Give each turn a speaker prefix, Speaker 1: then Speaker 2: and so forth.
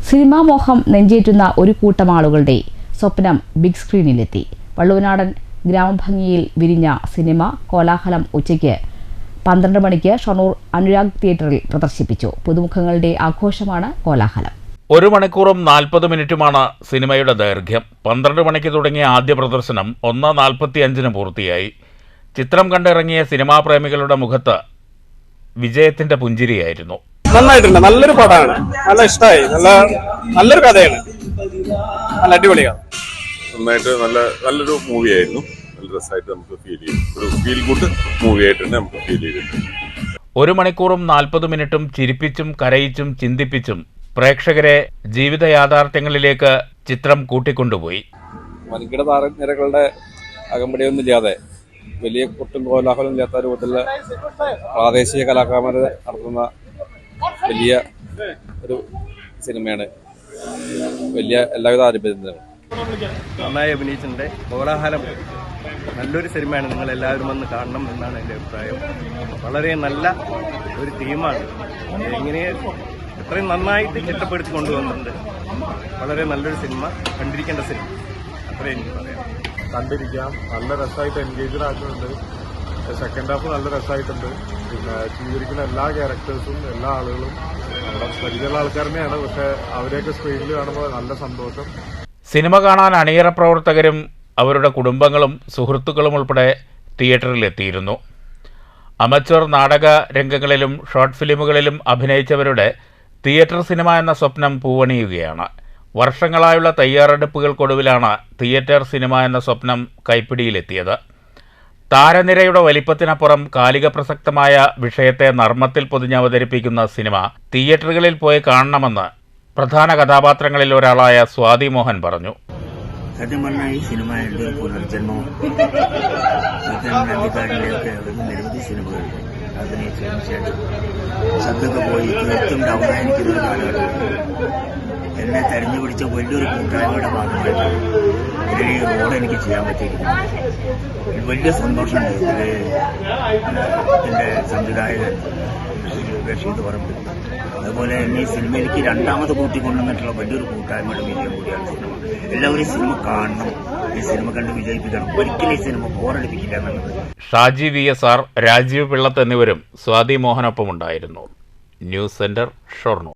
Speaker 1: Cinema മോഹം നെഞ്ചേറ്റുന്ന ഒരു കൂട്ടം ആളുകളുടെ സ്വപ്നം ബിഗ് സ്ക്രീനിലെത്തി. വള്ളുവനാടൻ ഗ്രാമഭംഗിയിൽ വിരിഞ്ഞ സിനിമ കോലാഹലം ഉച്ചയ്ക്ക് 12 മണിക്ക് ഷൊർണൂർ അനുരാഗ് തിയേറ്ററിൽ പ്രദർശിപ്പിച്ചു. പുതുമുഖങ്ങളുടെ ആഘോഷമാണ് കോലാഹലം.
Speaker 2: 1 മണിക്കൂറും 40 മിനിറ്റുമാണ് സിനിമയുടെ ദൈർഘ്യം. 12 മണിക്ക് തുടങ്ങിയ ആദ്യ പ്രദർശനം 1:45 പൂർത്തിയായി. ചിത്രം കണ്ടിറങ്ങിയ സിനിമാ പ്രേമികളുടെ മുഖത്ത് വിജയത്തിന്റെ പുഞ്ചിരിയായിരുന്നു.
Speaker 3: നന്നായിട്ടുണ്ട്, നല്ലൊരു പടമാണ്, നല്ല ഇഷ്ടമായി, നല്ലൊരു കഥയാണ്, നല്ല അടിപൊളിയാണ്.
Speaker 4: നന്നായിട്ട് നല്ലൊരു മൂവിയായിരുന്നു. നല്ല രസമായിട്ട് നമുക്ക് ഫീൽ ചെയ്യും. ഒരു ഫീൽ ഗുഡ് മൂവിയായിട്ട് തന്നെ നമുക്ക് ഫീൽ ചെയ്തിട്ടുണ്ട്.
Speaker 2: 1 മണിക്കൂറും 40 മിനിറ്റും ചിരിപ്പിച്ചും കരയിച്ചും ചിന്തിപ്പിച്ചും പ്രേക്ഷകരെ ജീവിത യാഥാർത്ഥ്യങ്ങളിലേക്ക് ചിത്രം കൂട്ടിക്കൊണ്ടുപോയി.
Speaker 3: വൻകിട താരനിരകളുടെ അകമ്പടിയൊന്നുമില്ലാതെ വലിയ കുട്ടും കോലാഹലം ഇല്ലാത്ത രൂപത്തിലുള്ള പ്രാദേശിക കലാകാരന്മാർ നടത്തുന്ന വലിയ ഒരു സിനിമയാണ്. വലിയ എല്ലാവിധ ആരംഭിക്കുന്നത്
Speaker 5: നന്നായി അഭിനയിച്ചിട്ടുണ്ട്. കോലാഹലം നല്ലൊരു സിനിമയാണ്. നിങ്ങൾ എല്ലാവരും വന്ന് കാണണം എന്നാണ് എൻ്റെ അഭിപ്രായം. വളരെ നല്ല ഒരു തീമാണ്. എങ്ങനെ എത്രയും നന്നായിട്ട് ചിട്ടപ്പെടുത്തി കൊണ്ടുവന്നിട്ടുണ്ട്. വളരെ നല്ലൊരു സിനിമ, കണ്ടിരിക്കേണ്ട സിനിമ, അത്രയും എനിക്ക് പറയാം.
Speaker 4: കണ്ടിരിക്കാം, നല്ല രസമായിട്ട് എൻഗേജ്ഡ് ആക്കുന്നുണ്ട്. സെക്കൻഡ് ഹാഫ് നല്ല രസമായിട്ടുണ്ട്. പിന്നെ ചെയ്തിരിക്കുന്ന എല്ലാ ക്യാരക്ടേഴ്സും എല്ലാ ആളുകളും നമ്മുടെ പരിചയമുള്ള ആൾക്കാർ തന്നെയാണ്. പക്ഷെ അവരെയൊക്കെ സ്ക്രീനിൽ കാണുമ്പോൾ നല്ല സന്തോഷം.
Speaker 2: സിനിമ കാണാൻ അണിയറ പ്രവർത്തകരും അവരുടെ കുടുംബങ്ങളും സുഹൃത്തുക്കളും ഉൾപ്പെടെ തിയേറ്ററിലെത്തിയിരുന്നു. അമച്വർ നാടക രംഗങ്ങളിലും ഷോർട്ട് ഫിലിമുകളിലും അഭിനയിച്ചവരുടെ തിയേറ്റർ സിനിമ എന്ന സ്വപ്നം പൂവണിയുകയാണ്. വർഷങ്ങളായുള്ള തയ്യാറെടുപ്പുകൾക്കൊടുവിലാണ് തിയേറ്റർ സിനിമ എന്ന സ്വപ്നം കൈപ്പിടിയിലെത്തിയത്. താരനിരയുടെ വലിപ്പത്തിനപ്പുറം കാലിക പ്രസക്തമായ വിഷയത്തെ നർമ്മത്തിൽ പൊതിഞ്ഞ് അവതരിപ്പിക്കുന്ന സിനിമ തിയേറ്ററുകളിൽ പോയി കാണണമെന്ന് പ്രധാന കഥാപാത്രങ്ങളിൽ ഒരാളായ സ്വാതി മോഹൻ പറഞ്ഞു.
Speaker 6: സത്യം പറഞ്ഞാൽ ഈ സിനിമ എൻ്റെ ഒരു പുനർജന്മവും. നിരവധി സിനിമകൾ അഭിനയിച്ചതിന് ശേഷം ശബ്ദമൊക്കെ പോയി തീർത്തും ഡൗണായിരിക്കുന്ന ഒരു കാലഘട്ടം എന്നെ തെരഞ്ഞു പിടിച്ച വലിയൊരു കൂട്ടായ്മയുടെ ഭാഗമായിട്ട് ഇതിൽ ഈ റോഡ് എനിക്ക് ചെയ്യാൻ പറ്റിയിരിക്കുന്നു. വലിയ സന്തോഷമുണ്ട്. ഇതിൽ എൻ്റെ സംവിധായകൻ റഷീദ് പറമ്പ്, അതുപോലെ എന്നെ ഈ സിനിമയിലേക്ക് രണ്ടാമത് കൂട്ടിക്കൊണ്ടുവന്നിട്ടുള്ള വലിയൊരു കൂട്ടായ്മയുടെ വിജയം കൂടിയാണ് സിനിമ. എല്ലാവരും സിനിമ കാണണം, ഈ സിനിമ കണ്ട് വിജയിപ്പിക്കണം. ഒരിക്കലും ഈ സിനിമ ബോറടിപ്പിക്കില്ല എന്നുള്ളത്.
Speaker 2: ഷാജി VSR, രാജീവ് പിള്ളത്ത് എന്നിവരും സ്വാതി മോഹനൊപ്പമുണ്ടായിരുന്നു. News centre, Shoranur.